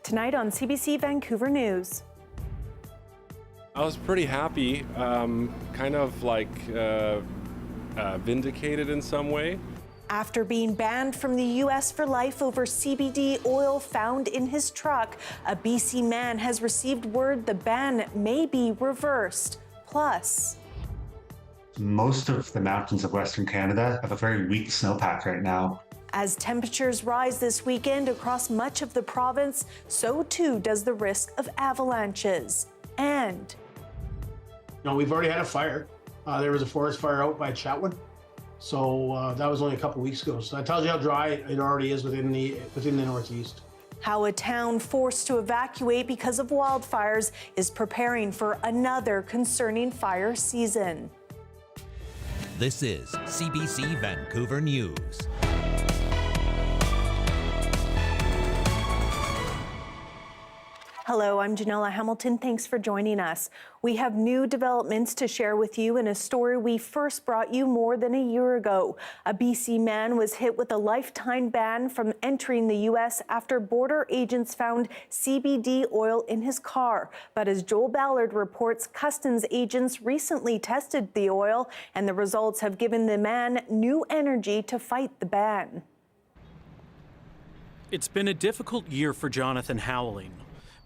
Tonight on CBC Vancouver News. I was pretty happy, kind of like vindicated in some way. After being banned from the U.S. for life over CBD oil found in his truck, a BC man has received word the ban may be reversed. Plus, most of the mountains of Western Canada have a very weak snowpack right now. as temperatures rise this weekend across much of the province, so too does the risk of avalanches. And we've already had a fire. There was a forest fire out by Chatwin. So that was only a couple weeks ago. So that tells you how dry it already is within the Northeast. how a town forced to evacuate because of wildfires is preparing for another concerning fire season. This is CBC Vancouver News. Hello, I'm Janella Hamilton. Thanks for joining us. We have new developments to share with you in a story we first brought you more than a year ago. A BC man was hit with a lifetime ban from entering the U.S. after border agents found CBD oil in his car. But as Joel Ballard reports, customs agents recently tested the oil, and the results have given the man new energy to fight the ban. It's been a difficult year for Jonathan Howling.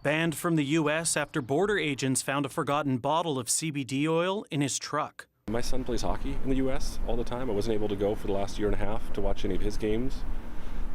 Banned from the U.S. after border agents found a forgotten bottle of CBD oil in his truck. My son plays hockey in the U.S. all the time. I wasn't able to go for the last year and a half to watch any of his games.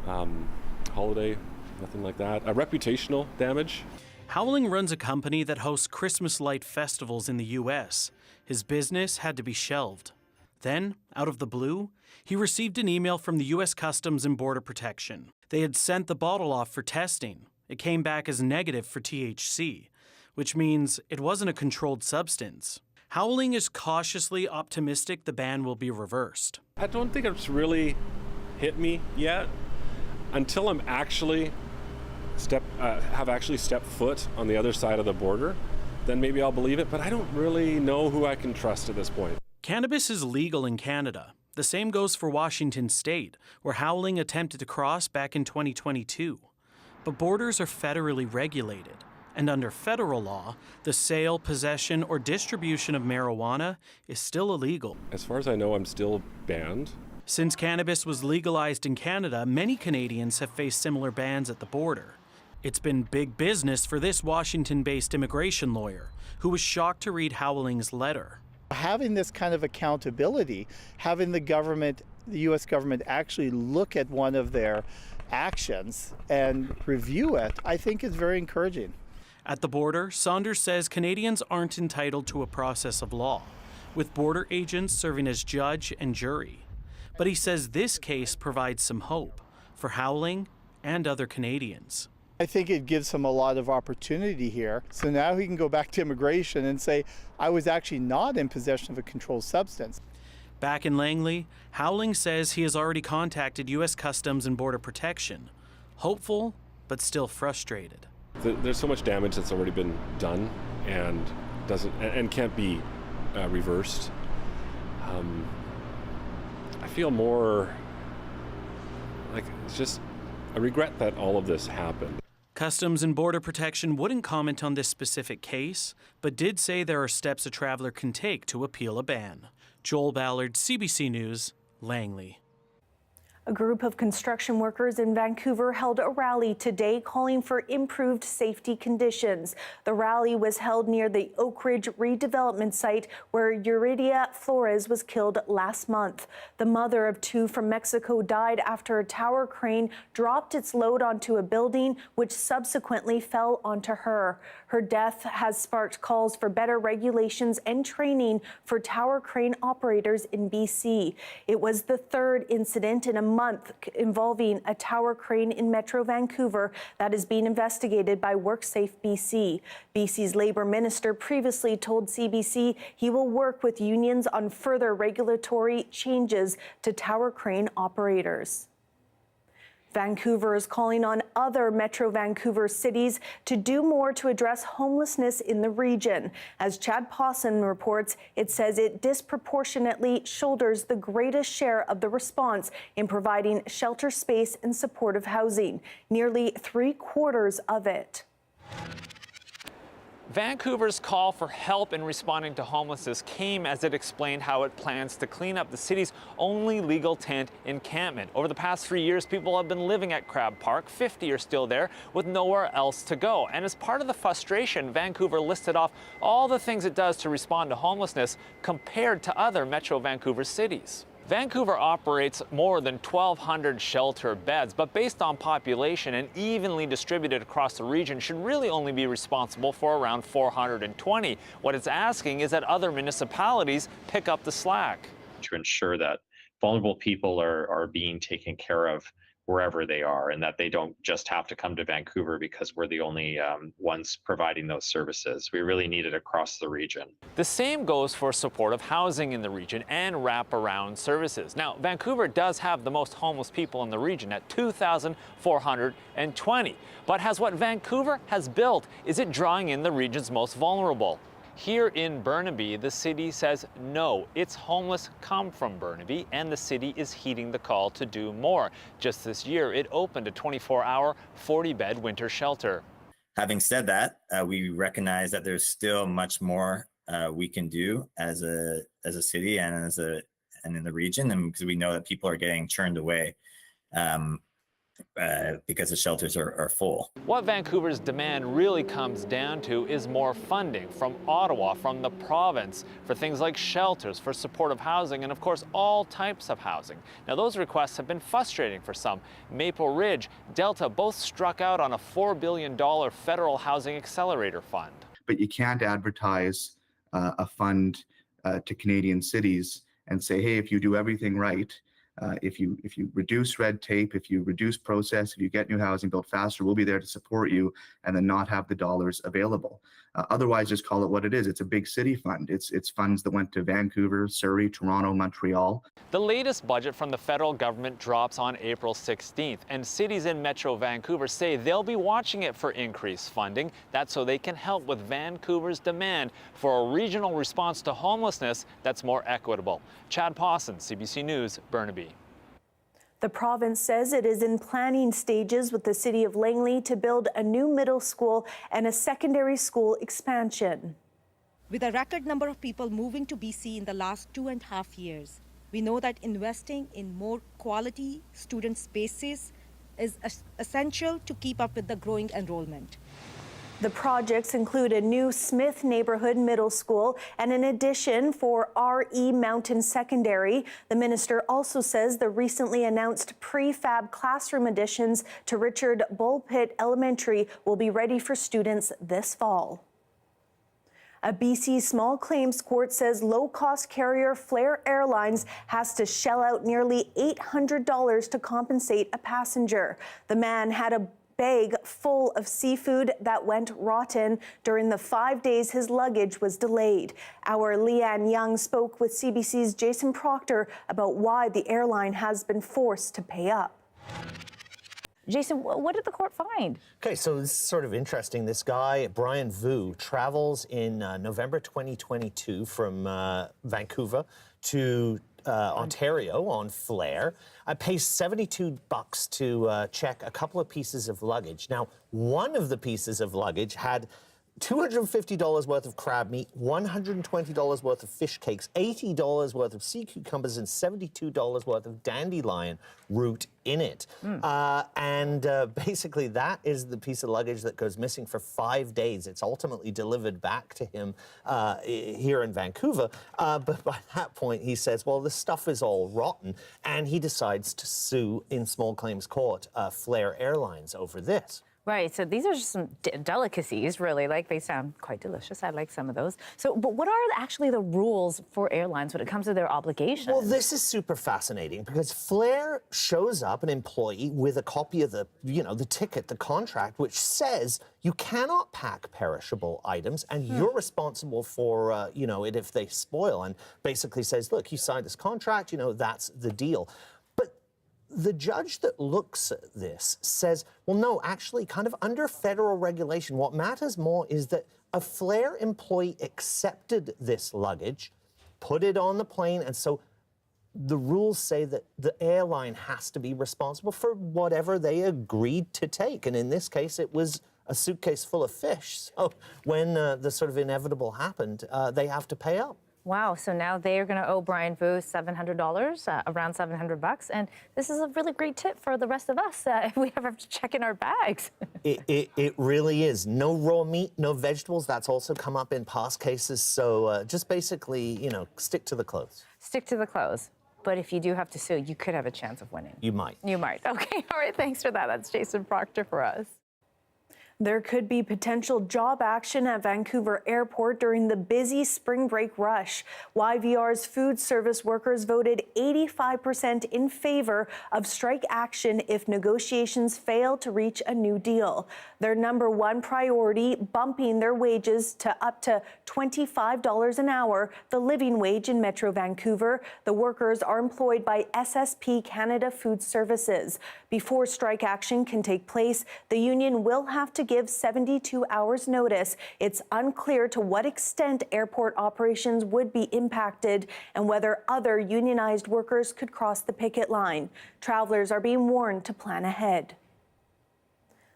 Holiday, nothing like that. Reputational damage. Howling runs a company that hosts Christmas light festivals in the U.S. His business had to be shelved. Then, out of the blue, he received an email from the U.S. Customs and Border Protection. They had sent the bottle off for testing. It came back as negative for THC, which means it wasn't a controlled substance. Howling is cautiously optimistic the ban will be reversed. I don't think it's really hit me yet until I'm actually stepped foot on the other side of the border. Then maybe I'll believe it, but I don't really know who I can trust at this point. Cannabis is legal in Canada. The same goes for Washington State, where Howling attempted to cross back in 2022. But borders are federally regulated, and under federal law, the sale, possession, or distribution of marijuana is still illegal. As far as I know, I'm still banned. Since cannabis was legalized in Canada, many Canadians have faced similar bans at the border. It's been big business for this Washington-based immigration lawyer, who was shocked to read Howling's letter. Having this kind of accountability, having the U.S. government actually look at one of their actions and review it, I think is very encouraging. At the border, Saunders says Canadians aren't entitled to a process of law, with border agents serving as judge and jury. But he says this case provides some hope for Howling and other Canadians. I think it gives him a lot of opportunity here. So now he can go back to immigration and say, I was actually not in possession of a controlled substance. Back in Langley, Howling says he has already contacted U.S. Customs and Border Protection. Hopeful, but still frustrated. There's so much damage that's already been done and can't be reversed. I feel more like it's just a regret that all of this happened. Customs and Border Protection wouldn't comment on this specific case, but did say there are steps a traveler can take to appeal a ban. Joel Ballard, CBC News, Langley. A group of construction workers in Vancouver held a rally today calling for improved safety conditions. The rally was held near the Oak Ridge redevelopment site where Yuridia Flores was killed last month. The mother of two from Mexico died after a tower crane dropped its load onto a building, which subsequently fell onto her. Her death has sparked calls for better regulations and training for tower crane operators in BC. It was the third incident in a month involving a tower crane in Metro Vancouver that is being investigated by WorkSafe BC. BC's Labour Minister previously told CBC he will work with unions on further regulatory changes to tower crane operators. Vancouver is calling on other Metro Vancouver cities to do more to address homelessness in the region. As Chad Pawson reports, it says it disproportionately shoulders the greatest share of the response in providing shelter space and supportive housing, nearly 3/4 of it. Vancouver's call for help in responding to homelessness came as it explained how it plans to clean up the city's only legal tent encampment. Over the past 3 years, people have been living at Crab Park. 50 are still there with nowhere else to go. And as part of the frustration, Vancouver listed off all the things it does to respond to homelessness compared to other Metro Vancouver cities. Vancouver operates more than 1,200 shelter beds, but based on population and evenly distributed across the region, should really only be responsible for around 420. What it's asking is that other municipalities pick up the slack. To ensure that vulnerable people are being taken care of wherever they are, and that they don't just have to come to Vancouver because we're the only ones providing those services. We really need it across the region. The same goes for supportive housing in the region and wraparound services. Now, Vancouver does have the most homeless people in the region at 2,420. But what Vancouver has built is it drawing in the region's most vulnerable. Here in Burnaby, the city says no, its homeless come from Burnaby, and the city is heeding the call to do more. Just this year, it opened a 24-hour, 40-bed winter shelter. Having said that, we recognize that there's still much more we can do as a city and in the region, and because we know that people are getting turned away because the shelters are full. What Vancouver's demand really comes down to is more funding from Ottawa, from the province, for things like shelters, for supportive housing, and of course all types of housing. Now those requests have been frustrating for some. Maple Ridge, Delta both struck out on a $4 billion federal housing accelerator fund. But you can't advertise a fund to Canadian cities and say, hey, if you do everything right, if you reduce red tape, if you reduce process, if you get new housing built faster, we'll be there to support you, and then not have the dollars available. Otherwise, just call it what it is. It's a big city fund. It's funds that went to Vancouver, Surrey, Toronto, Montreal. The latest budget from the federal government drops on April 16th, and cities in Metro Vancouver say they'll be watching it for increased funding. That's so they can help with Vancouver's demand for a regional response to homelessness that's more equitable. Chad Pawson, CBC News, Burnaby. The province says it is in planning stages with the city of Langley to build a new middle school and a secondary school expansion. With a record number of people moving to BC in the last 2.5 years, we know that investing in more quality student spaces is essential to keep up with the growing enrollment. The projects include a new Smith Neighborhood Middle School and an addition for R.E. Mountain Secondary. The minister also says the recently announced prefab classroom additions to Richard Bullpit Elementary will be ready for students this fall. A BC small claims court says low-cost carrier Flair Airlines has to shell out nearly $800 to compensate a passenger. The man had a bag full of seafood that went rotten during the 5 days his luggage was delayed. Our Leanne Young spoke with CBC's Jason Proctor about why the airline has been forced to pay up. Jason, what did the court find? Okay, so this is sort of interesting. This guy, Brian Vu, travels in November 2022 from Vancouver to Ontario on Flair. I paid $72 to check a couple of pieces of luggage. Now, one of the pieces of luggage had $250 worth of crab meat, $120 worth of fish cakes, $80 worth of sea cucumbers, and $72 worth of dandelion root in it. Basically, that is the piece of luggage that goes missing for 5 days. It's ultimately delivered back to him here in Vancouver. But by that point, he says, well, this stuff is all rotten. And he decides to sue in small claims court Flair Airlines over this. Right, so these are just some delicacies, really. Like, they sound quite delicious. I like some of those. So, but what are actually the rules for airlines when it comes to their obligations? Well, this is super fascinating because Flair shows up, an employee, with a copy of the ticket, the contract, which says you cannot pack perishable items and you're responsible for, it if they spoil, and basically says, look, you signed this contract, that's the deal. the judge that looks at this says, well, no, actually, kind of under federal regulation, what matters more is that a Flair employee accepted this luggage, put it on the plane, and so the rules say that the airline has to be responsible for whatever they agreed to take. And in this case, it was a suitcase full of fish. So when the sort of inevitable happened, they have to pay up. Wow, so now they are going to owe Brian Vu $700, around $700, and this is a really great tip for the rest of us if we ever have to check in our bags. It really is. No raw meat, no vegetables. That's also come up in past cases. So just basically, stick to the clothes. Stick to the clothes. But if you do have to sue, you could have a chance of winning. You might. You might. Okay, all right, thanks for that. That's Jason Proctor for us. There could be potential job action at Vancouver Airport during the busy spring break rush. YVR's food service workers voted 85% in favor of strike action if negotiations fail to reach a new deal. Their number one priority, bumping their wages to up to $25 an hour, the living wage in Metro Vancouver. The workers are employed by SSP Canada Food Services. Before strike action can take place, the union will have to give 72 hours notice. It's unclear to what extent airport operations would be impacted and whether other unionized workers could cross the picket line. Travelers are being warned to plan ahead.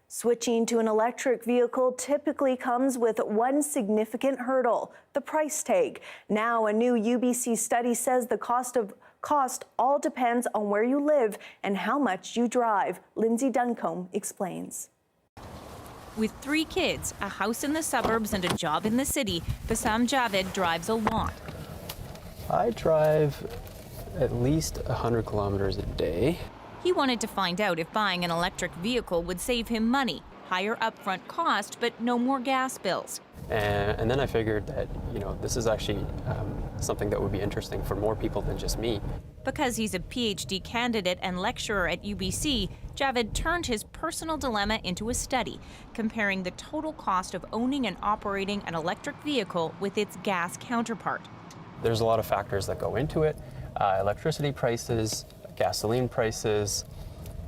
Switching to an electric vehicle typically comes with one significant hurdle, the price tag. Now, a new UBC study says the cost all depends on where you live and how much you drive. Lindsay Duncombe explains. With 3 kids, a house in the suburbs and a job in the city, Bassam Javed drives a lot. I drive at least 100 kilometers a day. He wanted to find out if buying an electric vehicle would save him money, higher upfront cost, but no more gas bills. And then I figured that, this is actually something that would be interesting for more people than just me. Because he's a PhD candidate and lecturer at UBC, Javed turned his personal dilemma into a study, comparing the total cost of owning and operating an electric vehicle with its gas counterpart. There's a lot of factors that go into it. Electricity prices, gasoline prices,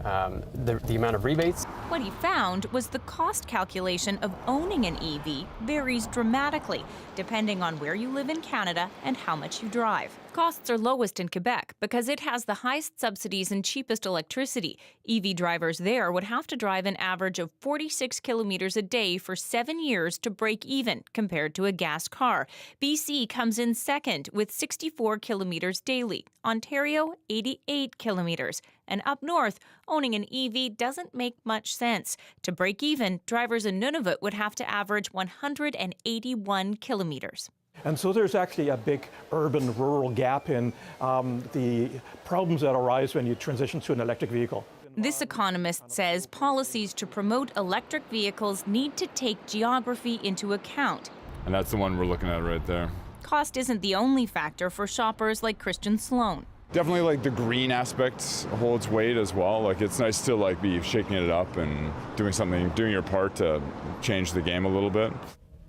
the amount of rebates. What he found was the cost calculation of owning an EV varies dramatically, depending on where you live in Canada and how much you drive. Costs are lowest in Quebec because it has the highest subsidies and cheapest electricity. EV drivers there would have to drive an average of 46 kilometers a day for 7 years to break even, compared to a gas car. BC comes in second with 64 kilometers daily. Ontario, 88 kilometers. And up north, owning an EV doesn't make much sense. To break even, drivers in Nunavut would have to average 181 kilometers. And so there's actually a big urban-rural gap in the problems that arise when you transition to an electric vehicle. This economist says policies to promote electric vehicles need to take geography into account. And that's the one we're looking at right there. Cost isn't the only factor for shoppers like Christian Sloan. Definitely the green aspect holds weight as well. It's nice to be shaking it up and doing your part to change the game a little bit.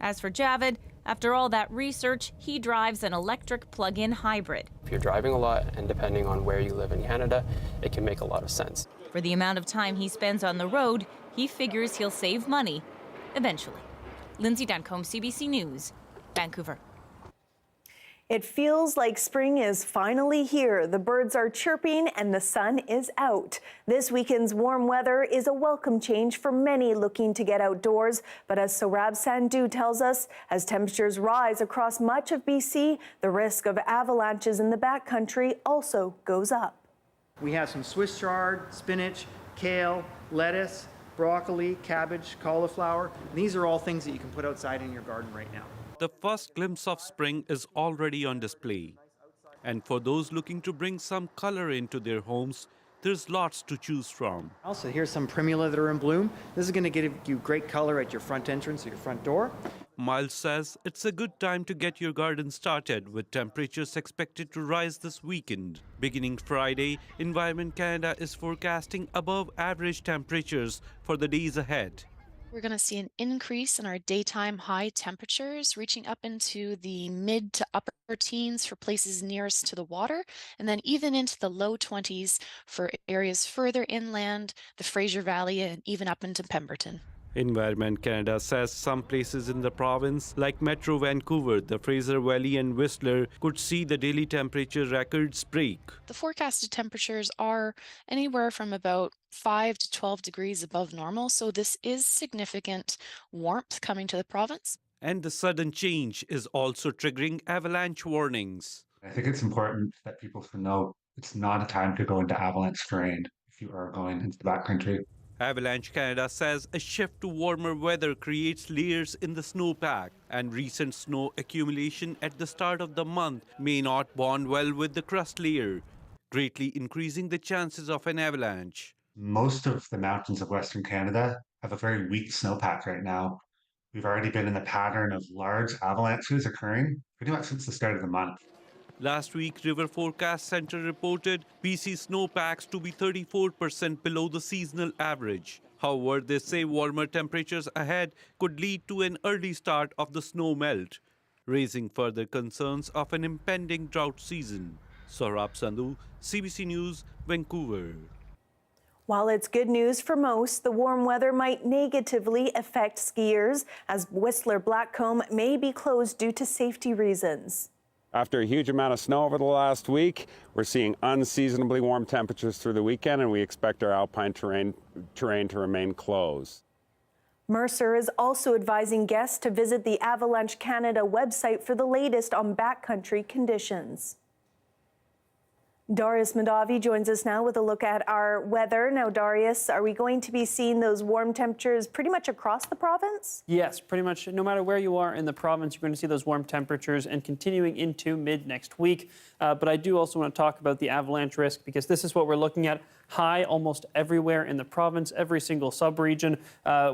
As for Javed, after all that research, he drives an electric plug-in hybrid. If you're driving a lot and depending on where you live in Canada, it can make a lot of sense. For the amount of time he spends on the road, he figures he'll save money eventually. Lindsay Duncombe, CBC News, Vancouver. It feels like spring is finally here. The birds are chirping and the sun is out. This weekend's warm weather is a welcome change for many looking to get outdoors. But as Saurabh Sandhu tells us, as temperatures rise across much of BC, the risk of avalanches in the backcountry also goes up. We have some Swiss chard, spinach, kale, lettuce, broccoli, cabbage, cauliflower. These are all things that you can put outside in your garden right now. The first glimpse of spring is already on display. And for those looking to bring some color into their homes, there's lots to choose from. Also, here's some primula that are in bloom. This is going to give you great color at your front entrance or your front door. Miles says it's a good time to get your garden started, with temperatures expected to rise this weekend. Beginning Friday, Environment Canada is forecasting above average temperatures for the days ahead. We're going to see an increase in our daytime high temperatures, reaching up into the mid to upper teens for places nearest to the water, and then even into the low 20s for areas further inland, the Fraser Valley, and even up into Pemberton. Environment Canada says some places in the province, like Metro Vancouver, the Fraser Valley and Whistler, could see the daily temperature records break. The forecasted temperatures are anywhere from about 5 to 12 degrees above normal, so this is significant warmth coming to the province. And the sudden change is also triggering avalanche warnings. I think it's important that people know it's not a time to go into avalanche terrain if you are going into the backcountry. Avalanche Canada says a shift to warmer weather creates layers in the snowpack, and recent snow accumulation at the start of the month may not bond well with the crust layer, greatly increasing the chances of an avalanche. Most of the mountains of Western Canada have a very weak snowpack right now. We've already been in the pattern of large avalanches occurring pretty much since the start of the month. Last week, River Forecast Centre reported BC snowpacks to be 34% below the seasonal average. However, they say warmer temperatures ahead could lead to an early start of the snow melt, raising further concerns of an impending drought season. Saurabh Sandhu, CBC News, Vancouver. While it's good news for most, the warm weather might negatively affect skiers, as Whistler Blackcomb may be closed due to safety reasons. After a huge amount of snow over the last week, we're seeing unseasonably warm temperatures through the weekend, and we expect our alpine terrain to remain closed. Mercer is also advising guests to visit the Avalanche Canada website for the latest on backcountry conditions. Darius Madavi joins us now with a look at our weather. Now, Darius, are we going to be seeing those warm temperatures pretty much across the province? Yes, pretty much. No matter where you are in the province, you're going to see those warm temperatures and continuing into mid next week. But I do also want to talk about the avalanche risk, because this is what we're looking at. High almost everywhere in the province, every single sub-region,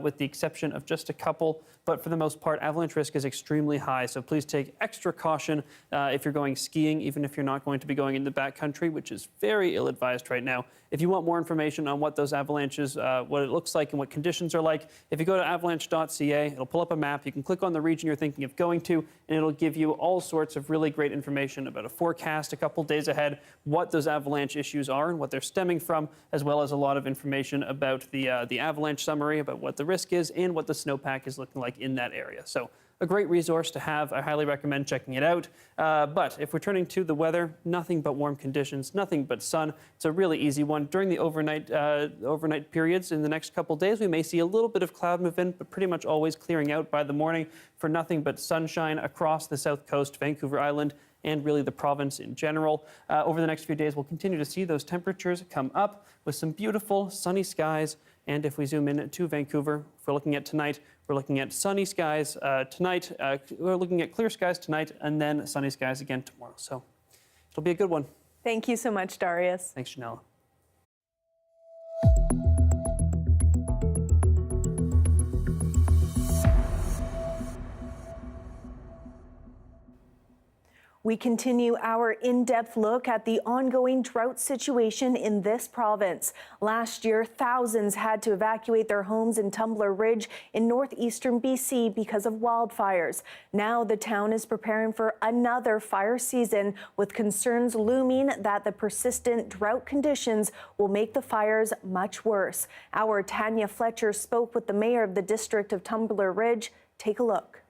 with the exception of just a couple. But for the most part, avalanche risk is extremely high. So please take extra caution if you're going skiing, even if you're not going to be going in the backcountry, which is very ill-advised right now. If you want more information on what those avalanches, what it looks like and what conditions are like, if you go to avalanche.ca, it'll pull up a map. You can click on the region you're thinking of going to, and it'll give you all sorts of really great information about a forecast a couple days ahead, what those avalanche issues are and what they're stemming from, as well as a lot of information about the avalanche summary, about what the risk is and what the snowpack is looking like in that area. So a great resource to have. I highly recommend checking it out. But if we're turning to the weather, nothing but warm conditions, nothing but sun. It's a really easy one. During the overnight periods in the next couple days, we may see a little bit of cloud movement, but pretty much always clearing out by the morning for nothing but sunshine across the south coast, Vancouver Island, and really the province in general. Over the next few days, we'll continue to see those temperatures come up with some beautiful sunny skies. And if we zoom in to Vancouver, if we're looking at tonight, we're looking at sunny skies tonight. We're looking at clear skies tonight, and then sunny skies again tomorrow. So it'll be a good one. Thank you so much, Darius. Thanks, Janella. We continue our in-depth look at the ongoing drought situation in this province. Last year, thousands had to evacuate their homes in Tumbler Ridge in northeastern BC because of wildfires. Now the town is preparing for another fire season, with concerns looming that the persistent drought conditions will make the fires much worse. Our Tanya Fletcher spoke with the mayor of the district of Tumbler Ridge. Take a look.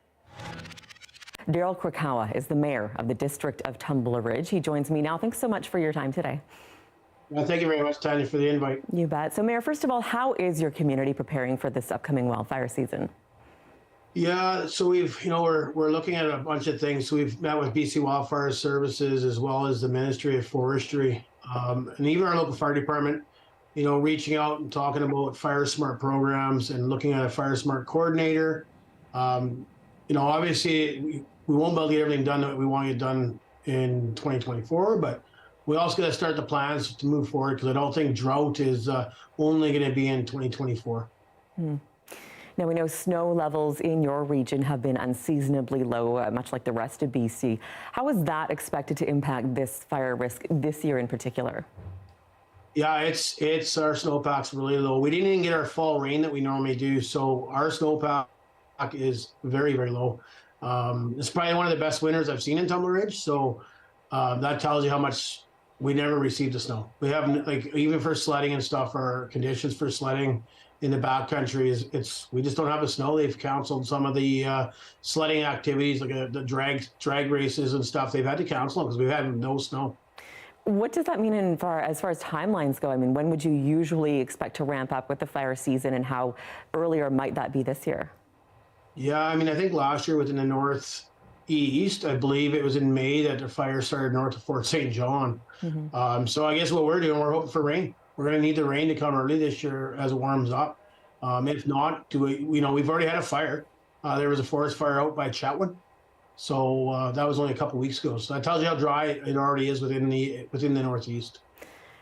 Daryl Krakawa is the mayor of the district of Tumbler Ridge. He joins me now. Thanks so much for your time today. Well, thank you very much, Tanya, for the invite. You bet. So, Mayor, first of all, how is your community preparing for this upcoming wildfire season? Yeah, so we're looking at a bunch of things. So we've met with BC Wildfire Services as well as the Ministry of Forestry, and even our local fire department. Reaching out and talking about fire smart programs and looking at a fire smart coordinator. Obviously, we won't be able to get everything done that we want to get done in 2024, but we also got to start the plans to move forward, because I don't think drought is only going to be in 2024. Now, we know snow levels in your region have been unseasonably low, much like the rest of BC. How is that expected to impact this fire risk this year in particular? Yeah, it's our snowpack's really low. We didn't even get our fall rain that we normally do, so our snowpack is very, very low. It's probably one of the best winters I've seen in Tumbler Ridge. So that tells you how much we never received the snow. We haven't, like, even for sledding and stuff, our conditions for sledding in the backcountry we just don't have the snow. They've canceled some of the sledding activities, like the drag races and stuff. They've had to cancel them because we've had no snow. What does that mean as far as timelines go? I mean, when would you usually expect to ramp up with the fire season, and how earlier might that be this year? Yeah, I mean, I think last year within the northeast, I believe it was in May that the fire started north of Fort St. John. So I guess what we're doing, we're hoping for rain. We're going to need the rain to come early this year as it warms up. If not, we've already had a fire. There was a forest fire out by Chatwin. So that was only a couple weeks ago. So that tells you how dry it already is within the Northeast.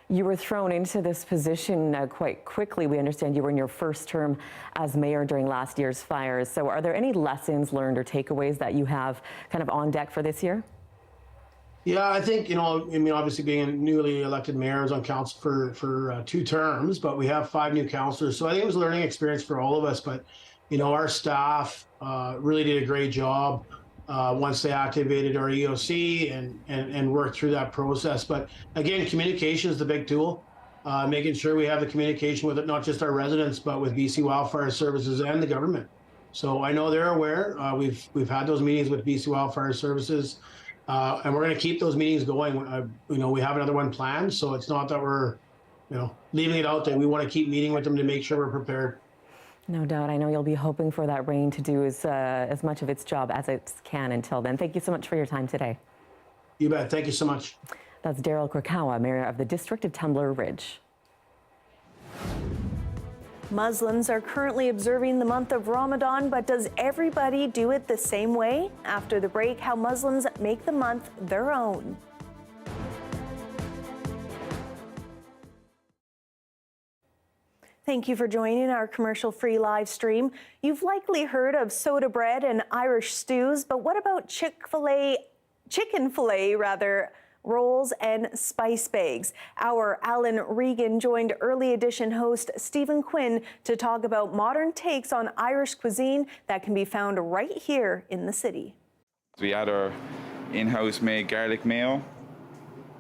You were thrown into this position quite quickly. We understand you were in your first term as mayor during last year's fires. So are there any lessons learned or takeaways that you have kind of on deck for this year? Yeah, I think, obviously being a newly elected mayor, I was on council for 2 terms, but we have 5 new councillors. So I think it was a learning experience for all of us. But, our staff really did a great job once they activated our EOC and worked through that process. But again, communication is the big tool, making sure we have the communication with it, not just our residents, but with BC Wildfire Services and the government. So I know they're aware. We've had those meetings with BC Wildfire Services, and we're going to keep those meetings going. We have another one planned, so it's not that we're, leaving it out there. We want to keep meeting with them to make sure we're prepared. No doubt. I know you'll be hoping for that rain to do as much of its job as it can until then. Thank you so much for your time today. You bet. Thank you so much. That's Daryl Krakawa, Mayor of the District of Tumbler Ridge. Muslims are currently observing the month of Ramadan, but does everybody do it the same way? After the break, how Muslims make the month their own. Thank you for joining our commercial-free live stream. You've likely heard of soda bread and Irish stews, but what about chicken fillet, rolls and spice bags? Our Alan Regan joined Early Edition host Stephen Quinn to talk about modern takes on Irish cuisine that can be found right here in the city. We had our in-house made garlic mayo,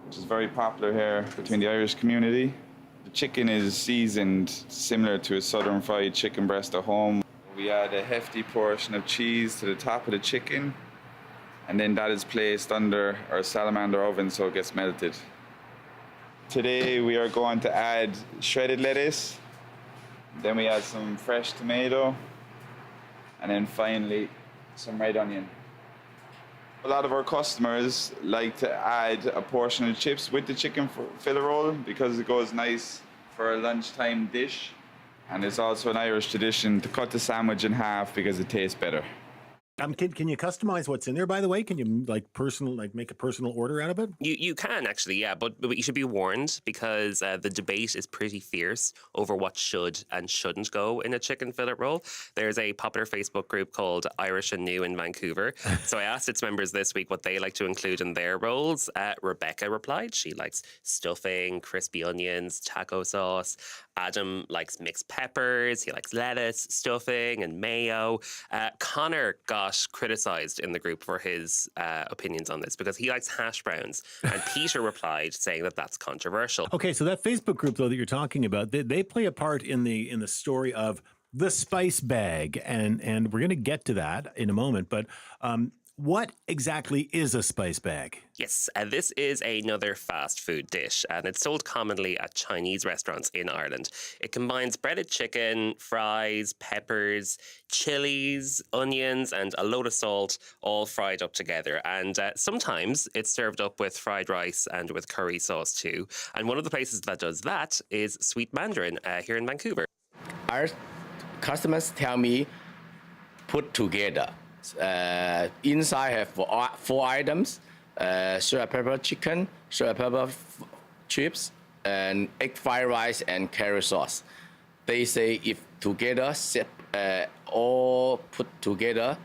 which is very popular here between the Irish community. The chicken is seasoned similar to a southern fried chicken breast at home. We add a hefty portion of cheese to the top of the chicken, and then that is placed under our salamander oven so it gets melted. Today we are going to add shredded lettuce, then we add some fresh tomato, and then finally some red onion. A lot of our customers like to add a portion of chips with the chicken fillet roll because it goes nice for a lunchtime dish. And it's also an Irish tradition to cut the sandwich in half because it tastes better. Can you customize what's in there, by the way? Can you make a personal order out of it? You can actually, yeah, but you should be warned because the debate is pretty fierce over what should and shouldn't go in a chicken fillet roll. There's a popular Facebook group called Irish and New in Vancouver. So I asked its members this week what they like to include in their rolls. Rebecca replied she likes stuffing, crispy onions, taco sauce. Adam likes mixed peppers. He likes lettuce, stuffing, and mayo. Connor got criticised in the group for his opinions on this because he likes hash browns. And Peter replied saying that that's controversial. Okay, so that Facebook group, though, that you're talking about, they play a part in the story of the spice bag, and we're going to get to that in a moment. But what exactly is a spice bag? Yes, this is another fast food dish, and it's sold commonly at Chinese restaurants in Ireland. It combines breaded chicken, fries, peppers, chilies, onions, and a load of salt, all fried up together. And sometimes it's served up with fried rice and with curry sauce too. And one of the places that does that is Sweet Mandarin here in Vancouver. Our customers tell me put together. Inside have 4 items, salt pepper chicken, salt pepper chips, and egg fried rice and curry sauce. They say if together, all put together,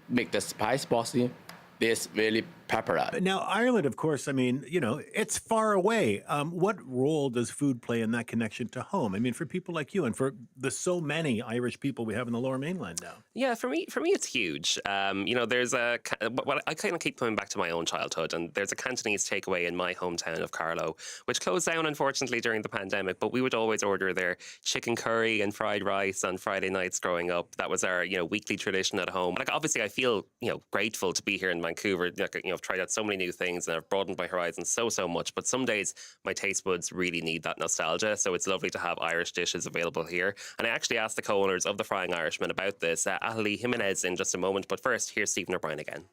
make the spice bossy. This really pepper. Now, Ireland, of course, I mean, you know, it's far away. What role does food play in that connection to home? I mean, for people like you and for the so many Irish people we have in the Lower Mainland now. Yeah, for me, it's huge. You know, there's what I kind of keep coming back to my own childhood, and there's a Cantonese takeaway in my hometown of Carlow, which closed down unfortunately during the pandemic. But we would always order their chicken curry and fried rice on Friday nights growing up. That was our, you know, weekly tradition at home. Like, obviously, I feel, you know, grateful to be here in Vancouver. Like, you know, I've tried out so many new things and I've broadened my horizons so much. But some days my taste buds really need that nostalgia. So it's lovely to have Irish dishes available here. And I actually asked the co-owners of the Frying Irishman about this, Ali Jimenez, in just a moment. But first, here's Stephen O'Brien again.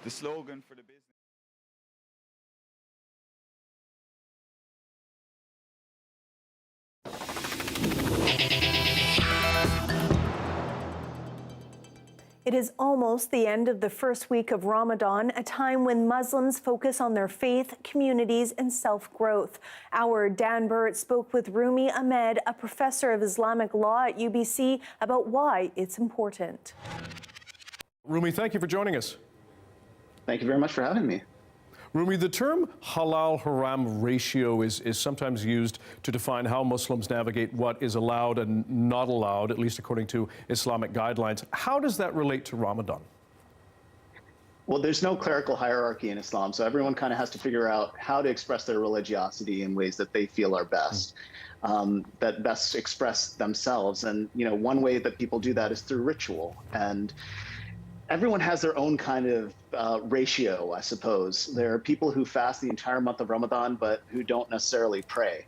The slogan for the business. It is almost the end of the first week of Ramadan, a time when Muslims focus on their faith, communities, and self-growth. Our Dan Burt spoke with Rumi Ahmed, a professor of Islamic law at UBC, about why it's important. Rumi, thank you for joining us. Thank you very much for having me. Rumi, the term halal-haram ratio is sometimes used to define how Muslims navigate what is allowed and not allowed, at least according to Islamic guidelines. How does that relate to Ramadan? Well, there's no clerical hierarchy in Islam, so everyone kind of has to figure out how to express their religiosity in ways that they feel are best, that best express themselves. And, you know, one way that people do that is through ritual. And everyone has their own kind of ratio, I suppose. There are people who fast the entire month of Ramadan, but who don't necessarily pray.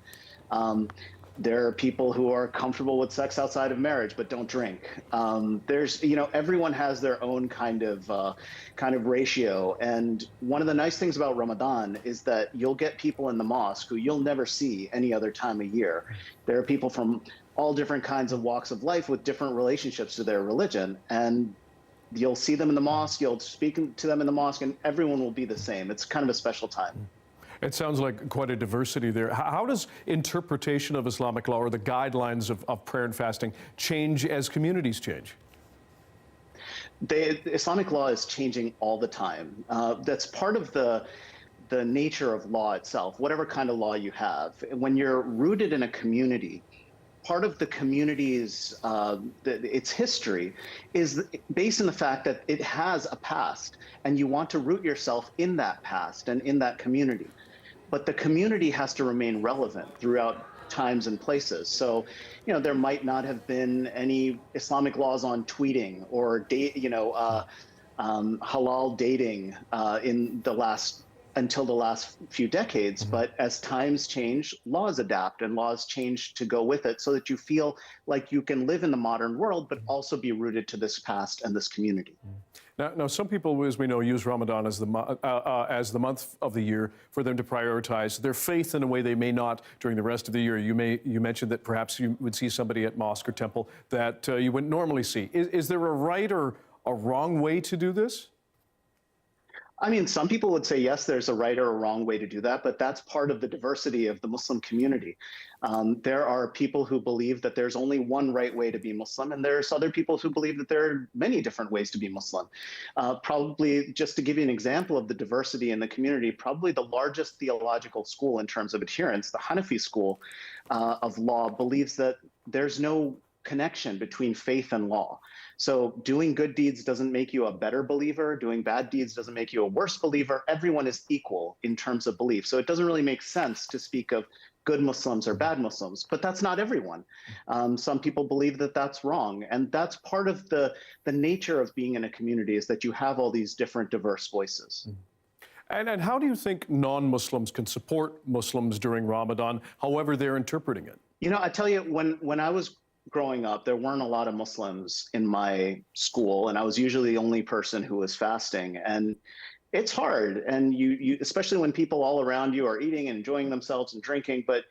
There are people who are comfortable with sex outside of marriage, but don't drink. There's, you know, everyone has their own kind of ratio. And one of the nice things about Ramadan is that you'll get people in the mosque who you'll never see any other time of year. There are people from all different kinds of walks of life with different relationships to their religion. And you'll see them in the mosque, you'll speak to them in the mosque, and everyone will be the same. It's kind of a special time. It sounds like quite a diversity there. How does interpretation of Islamic law or the guidelines of prayer and fasting change as communities change? Islamic law is changing all the time. That's part of the nature of law itself, whatever kind of law you have. When you're rooted in a community, part of the community's its history is based in the fact that it has a past, and you want to root yourself in that past and in that community. But the community has to remain relevant throughout times and places. So, you know, there might not have been any Islamic laws on tweeting or halal dating until the last few decades. But as times change, laws adapt and laws change to go with it so that you feel like you can live in the modern world, but also be rooted to this past and this community. Now, some people, as we know, use Ramadan as the month of the year for them to prioritize their faith in a way they may not during the rest of the year. You mentioned that perhaps you would see somebody at mosque or temple that you wouldn't normally see. Is there a right or a wrong way to do this? I mean, some people would say, yes, there's a right or a wrong way to do that, but that's part of the diversity of the Muslim community. There are people who believe that there's only one right way to be Muslim, and there's other people who believe that there are many different ways to be Muslim. Probably, just to give you an example of the diversity in the community, probably the largest theological school in terms of adherence, the Hanafi school of law, believes that there's no connection between faith and law. So doing good deeds doesn't make you a better believer. Doing bad deeds doesn't make you a worse believer. Everyone is equal in terms of belief. So it doesn't really make sense to speak of good Muslims or bad Muslims, but that's not everyone. Some people believe that that's wrong. And that's part of the nature of being in a community, is that you have all these different diverse voices. And how do you think non-Muslims can support Muslims during Ramadan, however they're interpreting it? You know, I tell you, when I was growing up, there weren't a lot of Muslims in my school, and I was usually the only person who was fasting. And it's hard, and you especially when people all around you are eating and enjoying themselves and drinking, but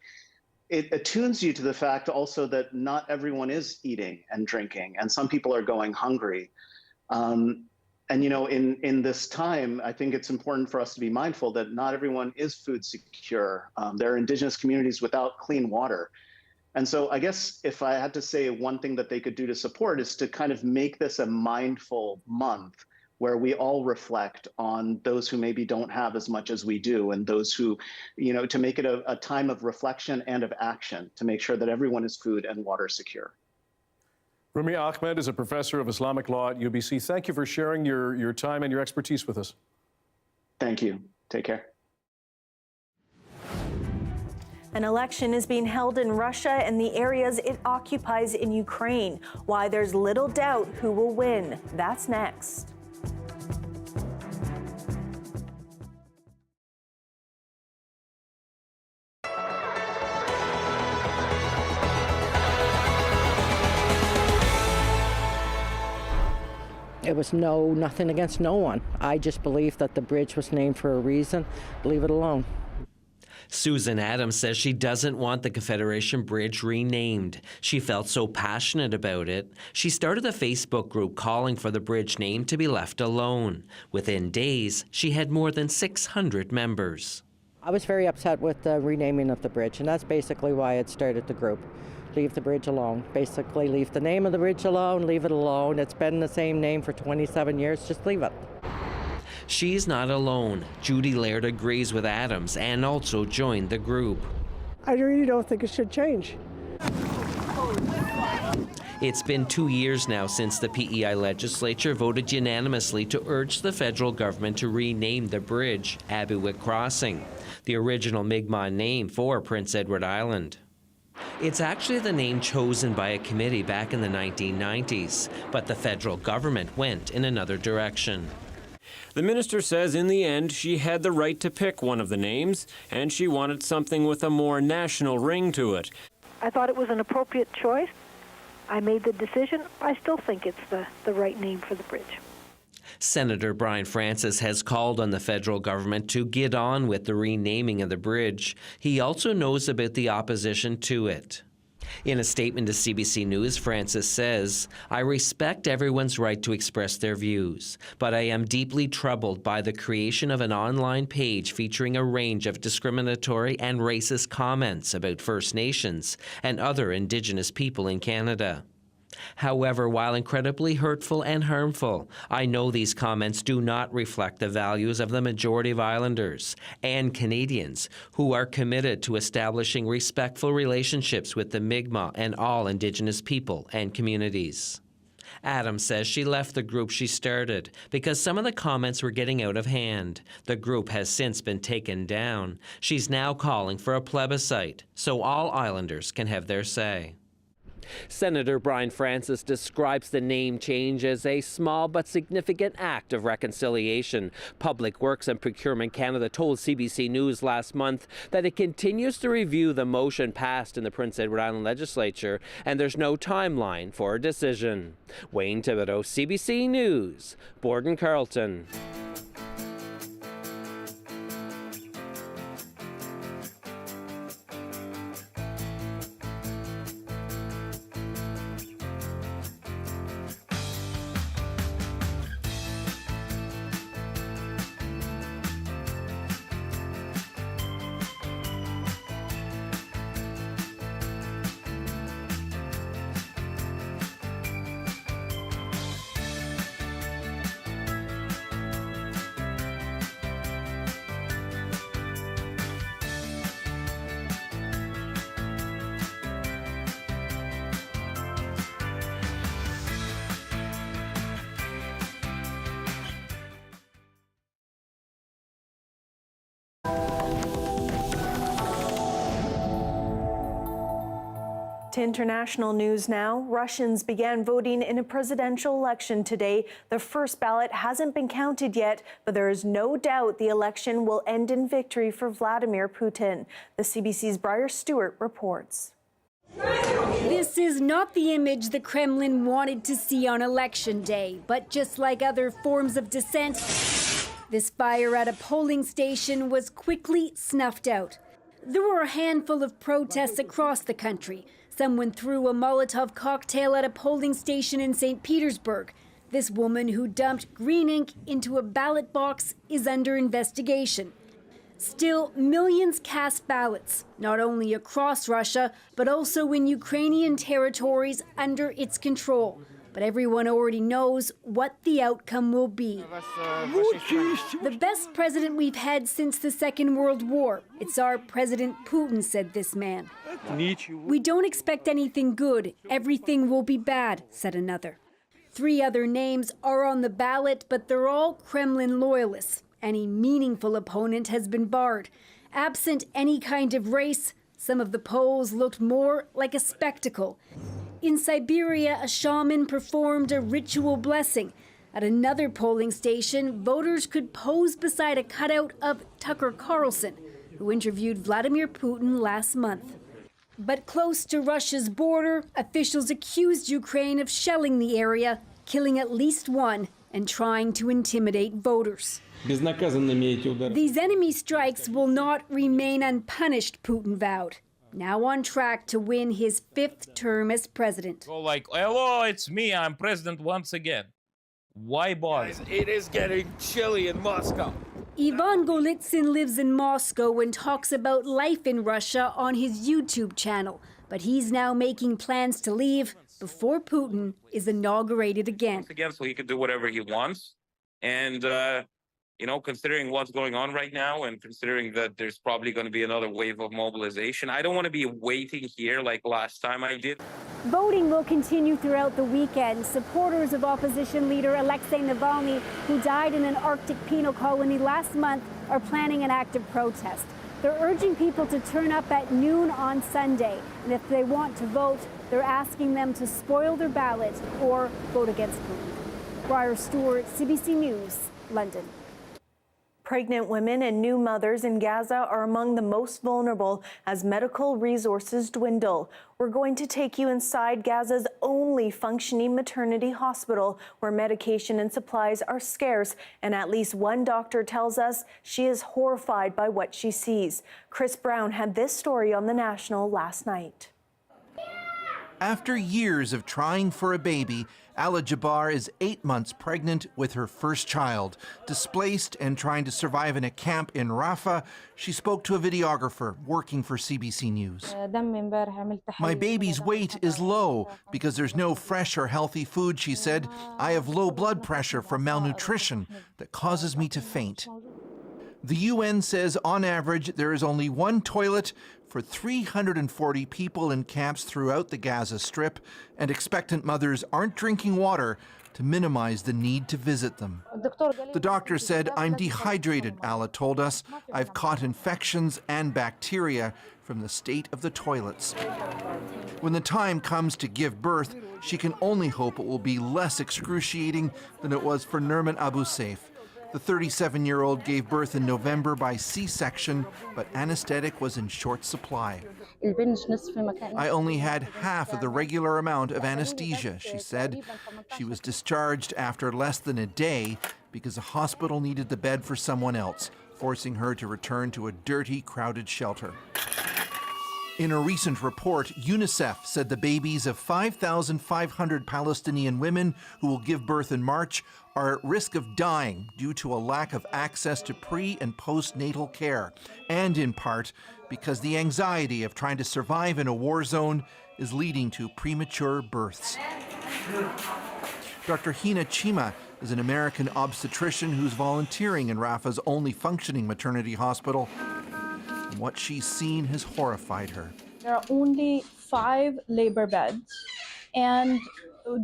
it attunes you to the fact also that not everyone is eating and drinking, and some people are going hungry. And, you know, in this time, I think it's important for us to be mindful that not everyone is food secure. There are indigenous communities without clean water. And so I guess if I had to say one thing that they could do to support is to kind of make this a mindful month where we all reflect on those who maybe don't have as much as we do, and those who, to make it a time of reflection and of action to make sure that everyone is food and water secure. Rumi Ahmed is a professor of Islamic law at UBC. Thank you for sharing your time and your expertise with us. Thank you. Take care. An election is being held in Russia and the areas it occupies in Ukraine. Why there's little doubt who will win. That's next. It was nothing against no one. I just believe that the bridge was named for a reason. Leave it alone. Susan Adams says she doesn't want the Confederation Bridge renamed. She felt so passionate about it. She started a Facebook group calling for the bridge name to be left alone. Within days, she had more than 600 members. I was very upset with the renaming of the bridge, and that's basically why I started the group. Leave the bridge alone. Basically, leave the name of the bridge alone, leave it alone. It's been the same name for 27 years, just leave it. She's not alone. Judy Laird agrees with Adams and also joined the group. I really don't think it should change. It's been 2 years now since the PEI legislature voted unanimously to urge the federal government to rename the bridge Abuwick Crossing, the original Mi'kmaq name for Prince Edward Island. It's actually the name chosen by a committee back in the 1990s, but the federal government went in another direction. The minister says in the end she had the right to pick one of the names, and she wanted something with a more national ring to it. I thought it was an appropriate choice. I made the decision. I still think it's the right name for the bridge. Senator Brian Francis has called on the federal government to get on with the renaming of the bridge. He also knows about the opposition to it. In a statement to CBC News, Francis says, "I respect everyone's right to express their views, but I am deeply troubled by the creation of an online page featuring a range of discriminatory and racist comments about First Nations and other Indigenous people in Canada. However, while incredibly hurtful and harmful, I know these comments do not reflect the values of the majority of Islanders and Canadians who are committed to establishing respectful relationships with the Mi'kmaq and all Indigenous people and communities." Adams says she left the group she started because some of the comments were getting out of hand. The group has since been taken down. She's now calling for a plebiscite so all Islanders can have their say. Senator Brian Francis describes the name change as a small but significant act of reconciliation. Public Works and Procurement Canada told CBC News last month that it continues to review the motion passed in the Prince Edward Island legislature, and there's no timeline for a decision. Wayne Thibodeau, CBC News, Borden Carlton. To international news now, Russians began voting in a presidential election today. The first ballot hasn't been counted yet, but there is no doubt the election will end in victory for Vladimir Putin. The CBC's Briar Stewart reports. This is not the image the Kremlin wanted to see on election day, but just like other forms of dissent, this fire at a polling station was quickly snuffed out. There were a handful of protests across the country. Someone threw a Molotov cocktail at a polling station in St. Petersburg. This woman who dumped green ink into a ballot box is under investigation. Still, millions cast ballots, not only across Russia, but also in Ukrainian territories under its control. but everyone already knows what the outcome will be. The best president we've had since the Second World War. It's our President Putin, said this man. We don't expect anything good. Everything will be bad, said another. 3 other names are on the ballot, but they're all Kremlin loyalists. Any meaningful opponent has been barred. Absent any kind of race, some of the polls looked more like a spectacle. In Siberia, a shaman performed a ritual blessing. At another polling station, voters could pose beside a cutout of Tucker Carlson, who interviewed Vladimir Putin last month. But close to Russia's border, officials accused Ukraine of shelling the area, killing at least 1 and trying to intimidate voters. These enemy strikes will not remain unpunished, Putin vowed. Now on track to win his 5th term as president. Go like, hello, it's me, I'm president once again. Why bother? It is getting chilly in Moscow. Ivan Golitsyn lives in Moscow and talks about life in Russia on his YouTube channel. But he's now making plans to leave before Putin is inaugurated again. So he can do whatever he wants. And, considering what's going on right now and considering that there's probably going to be another wave of mobilization, I don't want to be waiting here like last time I did. Voting will continue throughout the weekend. Supporters of opposition leader Alexei Navalny, who died in an Arctic penal colony last month, are planning an active protest. They're urging people to turn up at noon on Sunday. And if they want to vote, they're asking them to spoil their ballot or vote against Putin. Briar Stewart, CBC News, London. Pregnant women and new mothers in Gaza are among the most vulnerable as medical resources dwindle. We're going to take you inside Gaza's only functioning maternity hospital, where medication and supplies are scarce, and at least one doctor tells us she is horrified by what she sees. Chris Brown had this story on The National last night. After years of trying for a baby, Ala Jabbar is 8 months pregnant with her first child. Displaced and trying to survive in a camp in Rafah, she spoke to a videographer working for CBC News. My baby's weight is low because there's no fresh or healthy food, she said. I have low blood pressure from malnutrition that causes me to faint. The UN says on average there is only 1 toilet for 340 people in camps throughout the Gaza Strip, and expectant mothers aren't drinking water to minimize the need to visit them. The doctor said, I'm dehydrated, Ala told us. I've caught infections and bacteria from the state of the toilets. When the time comes to give birth, she can only hope it will be less excruciating than it was for Nerman Abu Saif. The 37-year-old gave birth in November by C-section, but anesthetic was in short supply. I only had half of the regular amount of anesthesia, she said. She was discharged after less than a day because the hospital needed the bed for someone else, forcing her to return to a dirty, crowded shelter. In a recent report, UNICEF said the babies of 5,500 Palestinian women who will give birth in March are at risk of dying due to a lack of access to pre- and postnatal care, and in part because the anxiety of trying to survive in a war zone is leading to premature births. Dr. Hina Chima is an American obstetrician who's volunteering in Rafah's only functioning maternity hospital. And what she's seen has horrified her. There are only 5 labor beds, and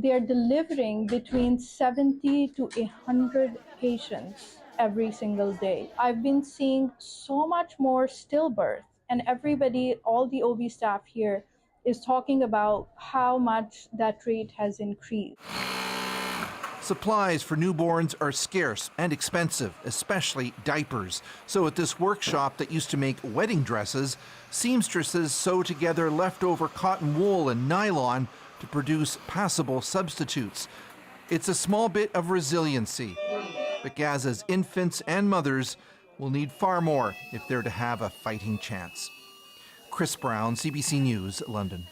they're delivering between 70 to 100 patients every single day. I've been seeing so much more stillbirth, and everybody, all the OB staff here, is talking about how much that rate has increased. Supplies for newborns are scarce and expensive, especially diapers. So at this workshop that used to make wedding dresses, seamstresses sew together leftover cotton wool and nylon to produce passable substitutes. It's a small bit of resiliency, but Gaza's infants and mothers will need far more if they're to have a fighting chance. Chris Brown, CBC News, London.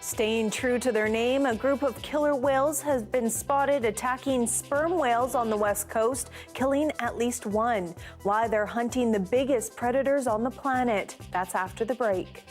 Staying true to their name, a group of killer whales has been spotted attacking sperm whales on the west coast, killing at least 1. Why they're hunting the biggest predators on the planet. That's after the break.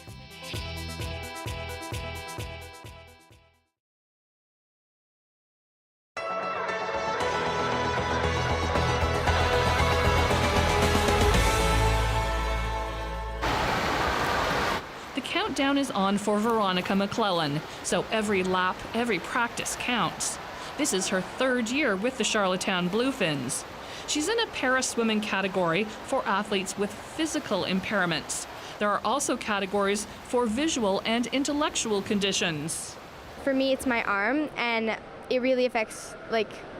countdown is on for Veronica McClellan, so every lap, every practice counts. This is her 3rd year with the Charlottetown Bluefins. She's in a Paraswimming category for athletes with physical impairments. There are also categories for visual and intellectual conditions. For me, it's my arm, and it really affects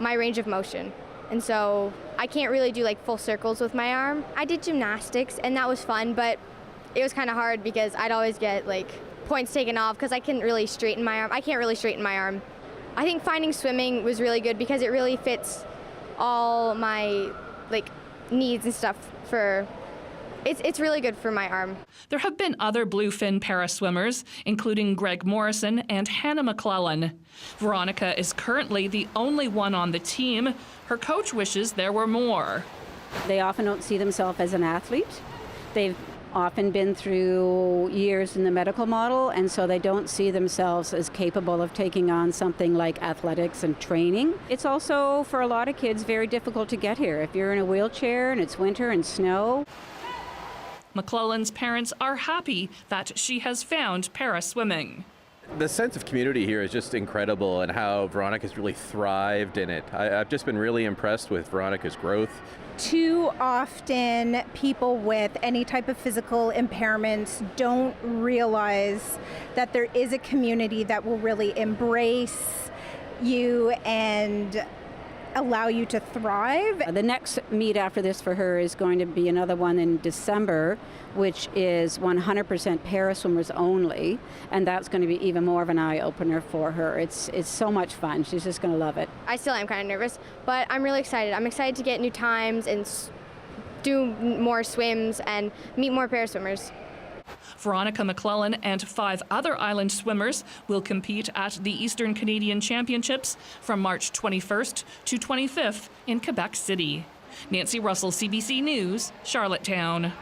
my range of motion. And so I can't really do full circles with my arm. I did gymnastics, and that was fun, but it was kind of hard because I'd always get points taken off because I couldn't really straighten my arm. I can't really straighten my arm. I think finding swimming was really good because it really fits all my needs and stuff for. It's really good for my arm. There have been other bluefin paraswimmers, including Greg Morrison and Hannah McClellan. Veronica is currently the only one on the team. Her coach wishes there were more. They often don't see themselves as an athlete. They've often been through years in the medical model, and so they don't see themselves as capable of taking on something like athletics and training. It's also, for a lot of kids, very difficult to get here. If you're in a wheelchair and it's winter and snow. McClellan's parents are happy that she has found paraswimming. The sense of community here is just incredible, and how Veronica's really thrived in it. I've just been really impressed with Veronica's growth. Too often, people with any type of physical impairments don't realize that there is a community that will really embrace you and allow you to thrive. The next meet after this for her is going to be another one in December, which is 100% paraswimmers only, and that's going to be even more of an eye-opener for her. It's so much fun. She's just going to love it. I still am kind of nervous, but I'm really excited. I'm excited to get new times and do more swims and meet more paraswimmers. Veronica McClellan and 5 other island swimmers will compete at the Eastern Canadian Championships from March 21st to 25th in Quebec City. Nancy Russell, CBC News, Charlottetown.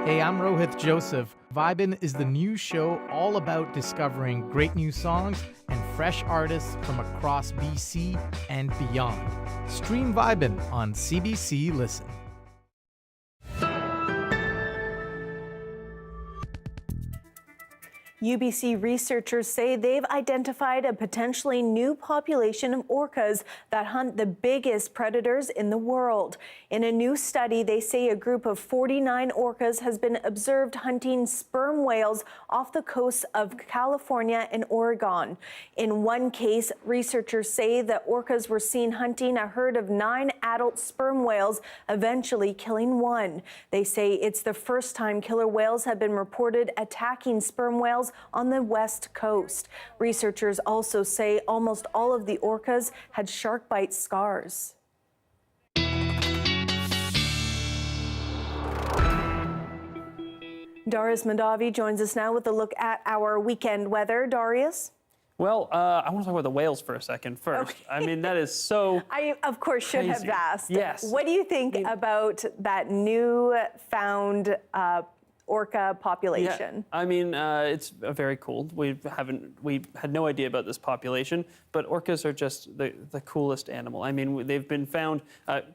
Hey, I'm Rohith Joseph. Vibin' is the new show all about discovering great new songs and fresh artists from across BC and beyond. Stream Vibin' on CBC Listen. UBC researchers say they've identified a potentially new population of orcas that hunt the biggest predators in the world. In a new study, they say a group of 49 orcas has been observed hunting sperm whales off the coasts of California and Oregon. In one case, researchers say the orcas were seen hunting a herd of 9 adult sperm whales, eventually killing one. They say it's the first time killer whales have been reported attacking sperm whales on the west coast. Researchers also say almost all of the orcas had shark bite scars. Darius Madavi joins us now with a look at our weekend weather. Darius? Well, I want to talk about the whales for a second first. Okay. I mean, that is so I, of course, should crazy. have asked. Yes. What do you think about that new found orca population? Yeah, I mean, it's very cool. We had no idea about this population, but orcas are just the coolest animal. I mean, they've been found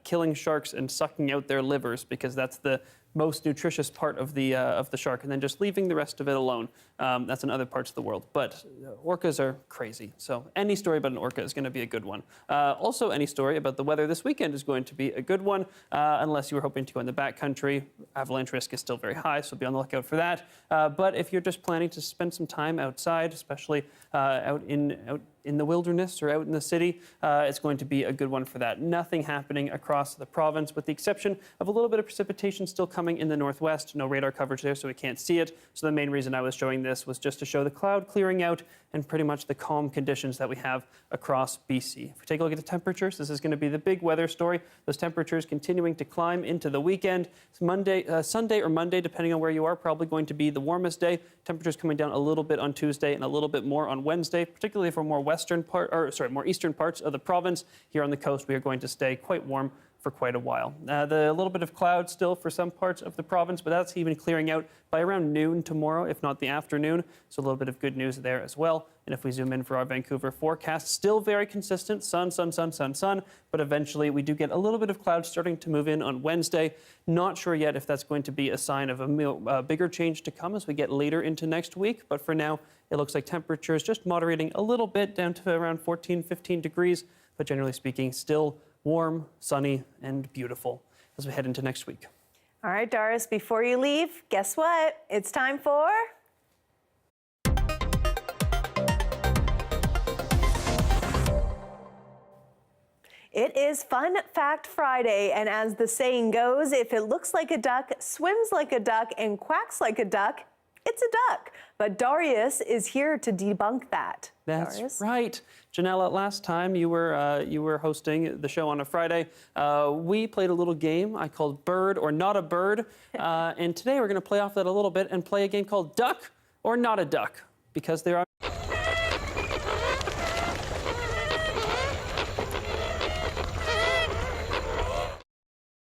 killing sharks and sucking out their livers because that's the most nutritious part of the shark, and then just leaving the rest of it alone. That's in other parts of the world. But orcas are crazy, so any story about an orca is going to be a good one. Also, any story about the weather this weekend is going to be a good one, unless you were hoping to go in the backcountry. Avalanche risk is still very high, so be on the lookout for that. But if you're just planning to spend some time outside, especially out in the wilderness or out in the city, it's going to be a good one for that. Nothing happening across the province, with the exception of a little bit of precipitation still coming in the northwest. No radar coverage there, so we can't see it. So the main reason I was showing this was just to show the cloud clearing out and pretty much the calm conditions that we have across BC. If we take a look at the temperatures, this is going to be the big weather story. Those temperatures continuing to climb into the weekend. It's Sunday or Monday, depending on where you are, probably going to be the warmest day. Temperatures coming down a little bit on Tuesday and a little bit more on Wednesday, particularly for more more eastern parts of the province. Here on the coast, we are going to stay quite warm for quite a while. The little bit of cloud still for some parts of the province, but that's even clearing out by around noon tomorrow, if not the afternoon. So a little bit of good news there as well. And if we zoom in for our Vancouver forecast, still very consistent, sun, sun, sun, sun, sun, but eventually we do get a little bit of cloud starting to move in on Wednesday. Not sure yet if that's going to be a sign of a bigger change to come as we get later into next week, but for now, it looks like temperatures just moderating a little bit down to around 14, 15 degrees, but generally speaking, still warm, sunny, and beautiful as we head into next week. All right, Doris, before you leave, guess what? It's time for... It is Fun Fact Friday, and as the saying goes, if it looks like a duck, swims like a duck, and quacks like a duck, it's a duck. But Darius is here to debunk that. That's Darius? right. Janella, last time you were hosting the show on a Friday, we played a little game I called Bird or Not a Bird. And today we're going to play off that a little bit and play a game called Duck or Not a Duck, because there are...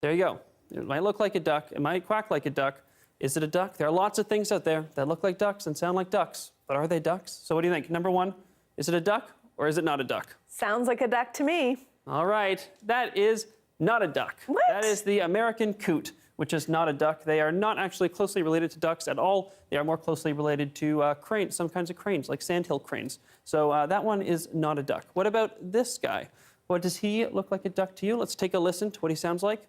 There you go. It might look like a duck. It might quack like a duck. Is it a duck? There are lots of things out there that look like ducks and sound like ducks, but are they ducks? So what do you think? Number one, is it a duck or is it not a duck? Sounds like a duck to me. All right, that is not a duck. What? That is the American coot, which is not a duck. They are not actually closely related to ducks at all. They are more closely related to cranes, some kinds of cranes, like sandhill cranes. So that one is not a duck. What about this guy? What does he look like a duck to you? Let's take a listen to what he sounds like.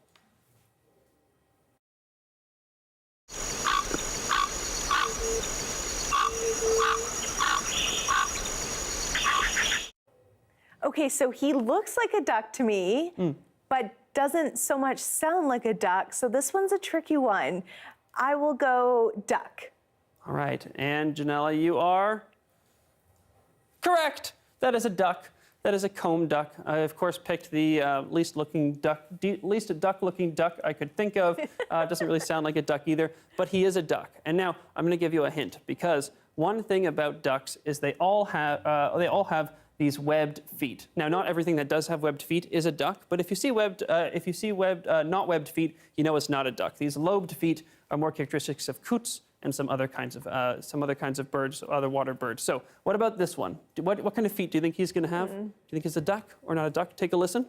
Okay, so he looks like a duck to me, but doesn't so much sound like a duck. So this one's a tricky one. I will go duck. All right, and Janella, you are correct. That is a duck. That is a comb duck. I, of course, picked the least a duck-looking duck I could think of. Doesn't really sound like a duck either, but he is a duck. And now I'm going to give you a hint, because one thing about ducks is they all have these webbed feet. Now, not everything that does have webbed feet is a duck, but if you see not webbed feet, you know it's not a duck. These lobed feet are more characteristics of coots and some other kinds of birds, other water birds. So, what about this one? What kind of feet do you think he's going to have? Do you think it's a duck or not a duck? Take a listen.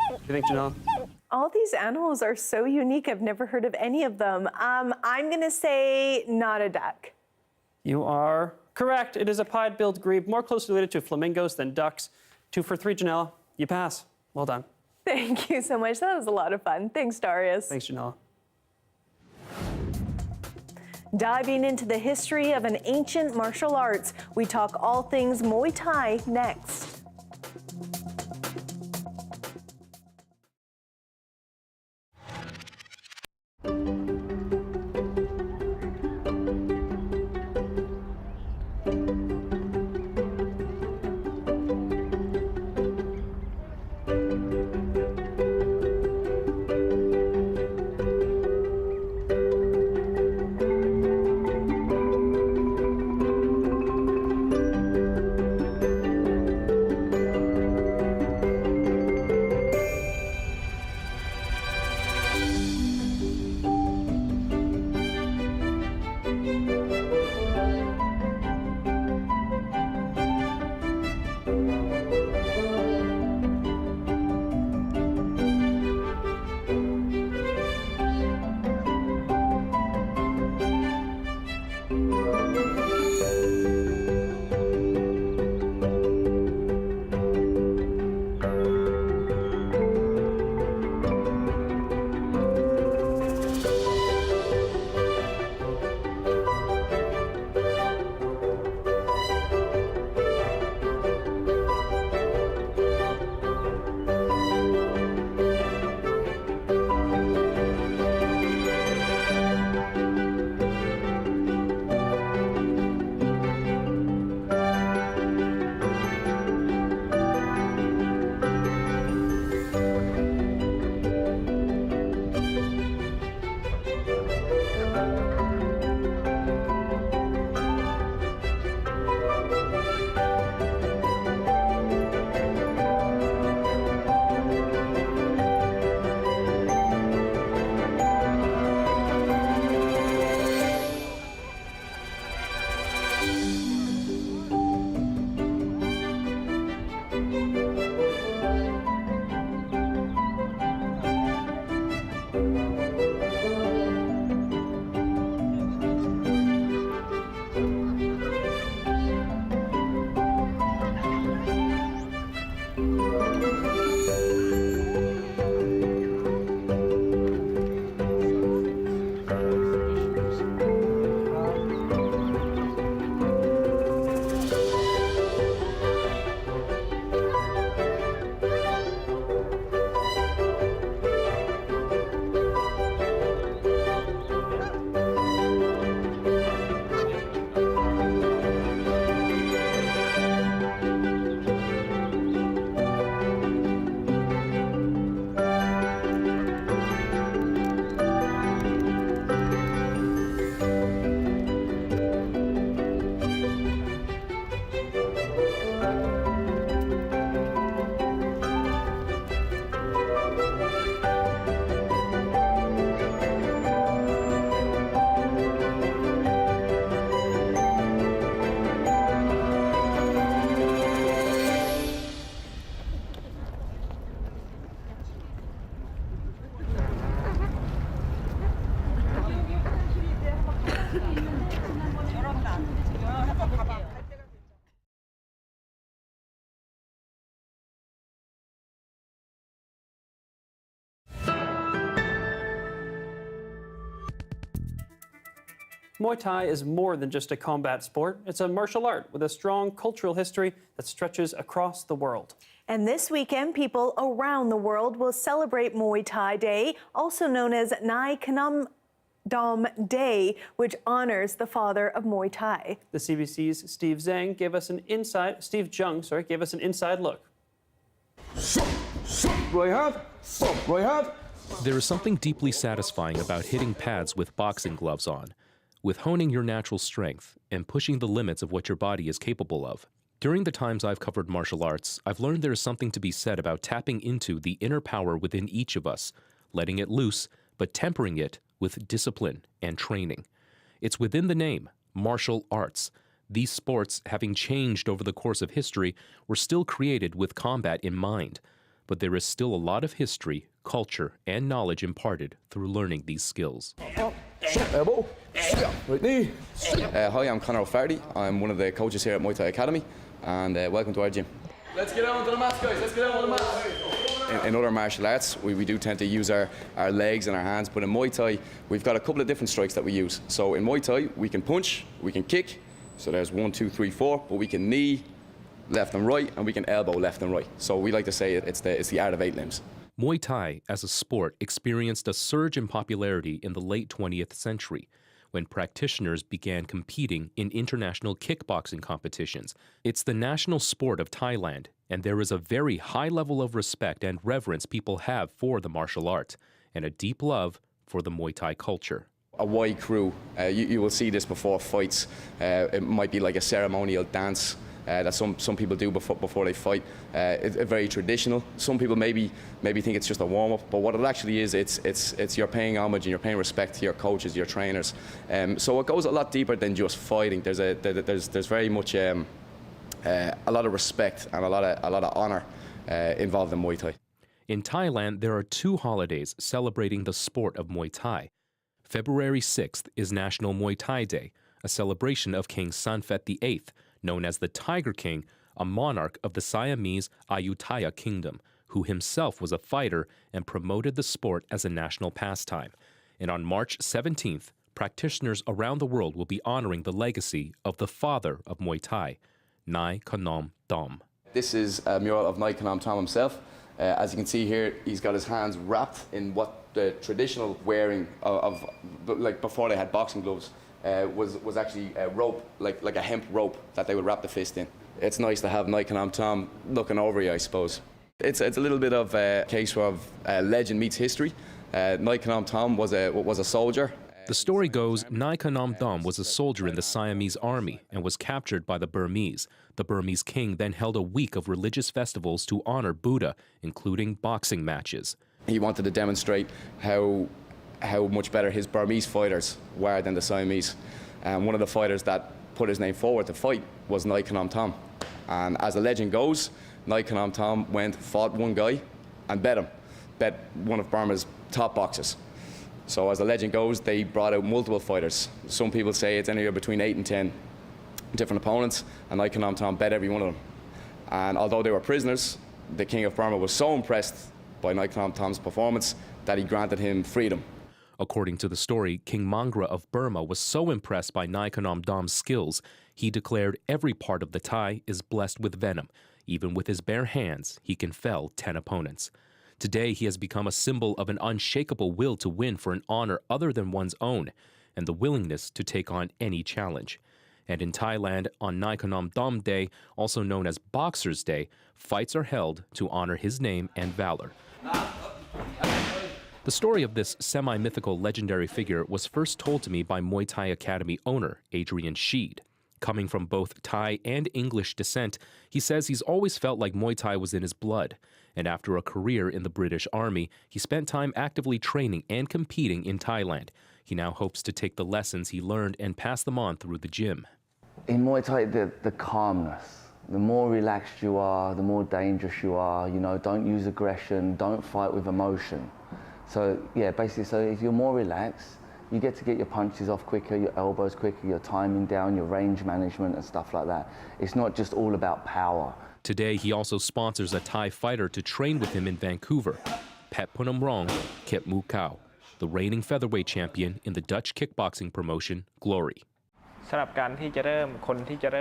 Do you think, Janelle? All these animals are so unique. I've never heard of any of them. I'm going to say not a duck. You are correct. It is a pied-billed grebe, more closely related to flamingos than ducks. 2 for 3, Janella. You pass. Well done. Thank you so much. That was a lot of fun. Thanks, Darius. Thanks, Janella. Diving into the history of an ancient martial arts, we talk all things Muay Thai next. Muay Thai is more than just a combat sport. It's a martial art with a strong cultural history that stretches across the world. And this weekend, people around the world will celebrate Muay Thai Day, also known as Nai Kanam Dom Day, which honors the father of Muay Thai. The CBC's Steve Jung gave us an inside look. There is something deeply satisfying about hitting pads with boxing gloves on, with honing your natural strength and pushing the limits of what your body is capable of. During the times I've covered martial arts, I've learned there is something to be said about tapping into the inner power within each of us, letting it loose, but tempering it with discipline and training. It's within the name, martial arts. These sports, having changed over the course of history, were still created with combat in mind. But there is still a lot of history, culture, and knowledge imparted through learning these skills. Hi, I'm Conor O'Farty. I'm one of the coaches here at Muay Thai Academy, and welcome to our gym. Let's get on to the mats, guys. Let's get on to the mats. In other martial arts, we do tend to use our legs and our hands, but in Muay Thai, we've got a couple of different strikes that we use. So in Muay Thai, we can punch, we can kick, so there's 1, 2, 3, 4, but we can knee left and right, and we can elbow left and right. So we like to say it's the art of 8 limbs. Muay Thai, as a sport, experienced a surge in popularity in the late 20th century, when practitioners began competing in international kickboxing competitions. It's the national sport of Thailand, and there is a very high level of respect and reverence people have for the martial art, and a deep love for the Muay Thai culture. A wide crew, you will see this before fights. It might be like a ceremonial dance that some people do before they fight. It's very traditional. Some people maybe think it's just a warm-up, but what it actually is, it's you're paying homage and you're paying respect to your coaches, your trainers. So it goes a lot deeper than just fighting. There's very much a lot of respect and a lot of honor involved in Muay Thai. In Thailand, there are 2 holidays celebrating the sport of Muay Thai. February 6th is National Muay Thai Day, a celebration of King Sanphet VIII, known as the Tiger King, a monarch of the Siamese Ayutthaya Kingdom, who himself was a fighter and promoted the sport as a national pastime. And on March 17th, practitioners around the world will be honoring the legacy of the father of Muay Thai, Nai Kanam Dom. This is a mural of Nai Kanam Dom himself. As you can see here, he's got his hands wrapped in what the traditional wearing of like before they had boxing gloves was actually a rope, like a hemp rope that they would wrap the fist in. It's nice to have Nai Kanam Dom looking over you, I suppose. It's a little bit of a case of legend meets history. Nai Kanam Dom was a soldier. The story goes, Nai Kanam Dom was a soldier in the Siamese army and was captured by the Burmese. The Burmese king then held a week of religious festivals to honor Buddha, including boxing matches. He wanted to demonstrate how much better his Burmese fighters were than the Siamese. And one of the fighters that put his name forward to fight was Nai Kanam Dom. And as the legend goes, Nai Kanam Dom fought one guy and bet one of Burma's top boxers. So as the legend goes, they brought out multiple fighters. Some people say it's anywhere between 8 and 10 different opponents, and Nai Kanam Dom bet every one of them. And although they were prisoners, the king of Burma was so impressed by Nai Kanam Dom's performance that he granted him freedom. According to the story, King Mangra of Burma was so impressed by Nai Kanam Dom's skills, he declared every part of the Thai is blessed with venom. Even with his bare hands, he can fell 10 opponents. Today, he has become a symbol of an unshakable will to win for an honor other than one's own, and the willingness to take on any challenge. And in Thailand, on Nai Kanam Dom Day, also known as Boxer's Day, fights are held to honor his name and valor. The story of this semi-mythical legendary figure was first told to me by Muay Thai Academy owner Adrian Sheed. Coming from both Thai and English descent, he says he's always felt like Muay Thai was in his blood. And after a career in the British Army, he spent time actively training and competing in Thailand. He now hopes to take the lessons he learned and pass them on through the gym. In Muay Thai, the calmness. The more relaxed you are, the more dangerous you are. You know, don't use aggression, don't fight with emotion. So yeah, basically, so if you're more relaxed, you get to get your punches off quicker, your elbows quicker, your timing down, your range management and stuff like that. It's not just all about power. Today, he also sponsors a Thai fighter to train with him in Vancouver. Pet Punam Rong, Kep Mu Kao. the reigning featherweight champion in the Dutch kickboxing promotion, Glory.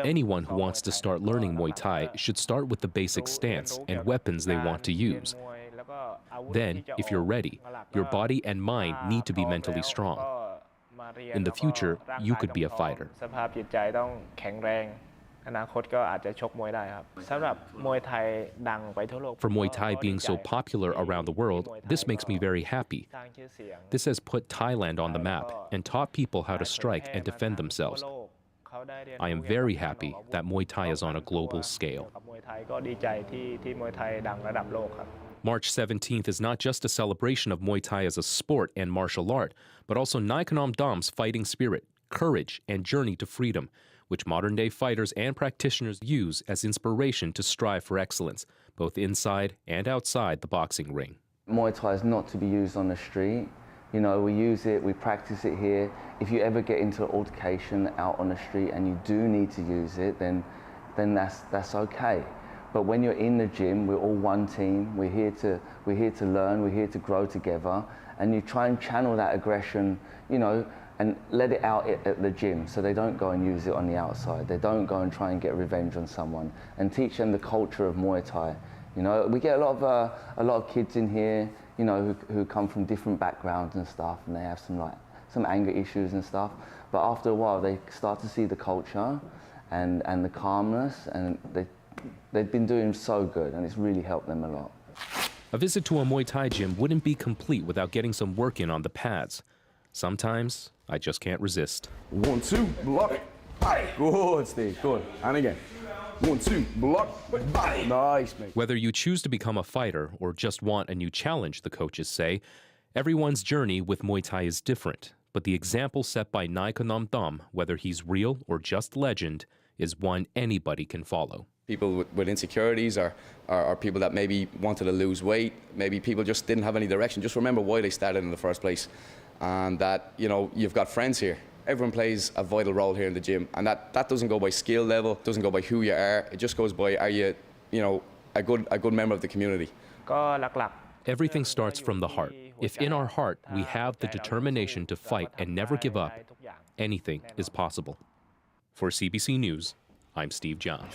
Anyone who wants to start learning Muay Thai should start with the basic stance and weapons they want to use. Then, if you're ready, your body and mind need to be mentally strong. In the future, you could be a fighter. For Muay Thai being so popular around the world, this makes me very happy. This has put Thailand on the map and taught people how to strike and defend themselves. I am very happy that Muay Thai is on a global scale. March 17th is not just a celebration of Muay Thai as a sport and martial art, but also Nai Kanam Dam's fighting spirit, courage, and journey to freedom, which modern-day fighters and practitioners use as inspiration to strive for excellence, both inside and outside the boxing ring. Muay Thai is not to be used on the street. You know, we use it, we practice it here. If you ever get into an altercation out on the street and you do need to use it, then that's okay. But when you're in the gym, we're all one team. We're here to learn. We're here to grow together. And you try and channel that aggression, you know, and let it out at the gym, so they don't go and use it on the outside. They don't go and try and get revenge on someone. And teach them the culture of Muay Thai. You know, we get a lot of kids in here, you know, who come from different backgrounds and stuff, and they have some anger issues and stuff. But after a while, they start to see the culture and the calmness, and they've been doing so good, and it's really helped them a lot. A visit to a Muay Thai gym wouldn't be complete without getting some work in on the pads. Sometimes, I just can't resist. 1, 2, block. Good, Steve, good. And again. 1, 2, block. Nice, mate. Whether you choose to become a fighter or just want a new challenge, the coaches say, everyone's journey with Muay Thai is different. But the example set by Nai Kanam Dam, whether he's real or just legend, is one anybody can follow. People with insecurities or people that maybe wanted to lose weight, maybe people just didn't have any direction. Just remember why they started in the first place. And that, you know, you've got friends here. Everyone plays a vital role here in the gym. And that doesn't go by skill level, doesn't go by who you are. It just goes by, are you, you know, a good member of the community. Everything starts from the heart. If in our heart we have the determination to fight and never give up, anything is possible. For CBC News, I'm Steve John.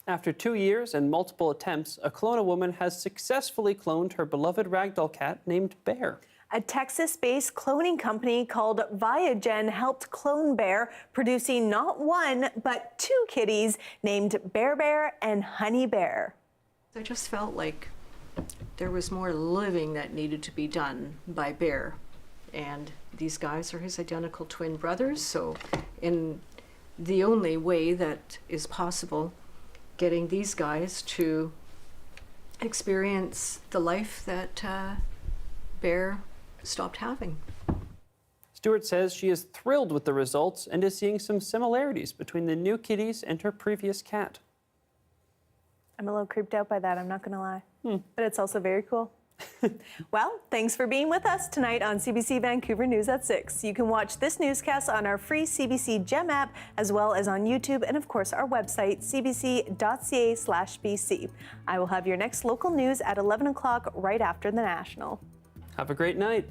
After 2 years and multiple attempts, a Kelowna woman has successfully cloned her beloved ragdoll cat named Bear. A Texas-based cloning company called Viagen helped clone Bear, producing not one, but 2 kitties named Bear Bear and Honey Bear. I just felt like there was more living that needed to be done by Bear. And these guys are his identical twin brothers, so in the only way that is possible, getting these guys to experience the life that Bear stopped having. Stewart says she is thrilled with the results and is seeing some similarities between the new kitties and her previous cat. I'm a little creeped out by that, I'm not gonna lie. But it's also very cool. Well, thanks for being with us tonight on CBC Vancouver News at 6. You can watch this newscast on our free CBC Gem app, as well as on YouTube and, of course, our website, cbc.ca/BC. I will have your next local news at 11 o'clock right after the National. Have a great night.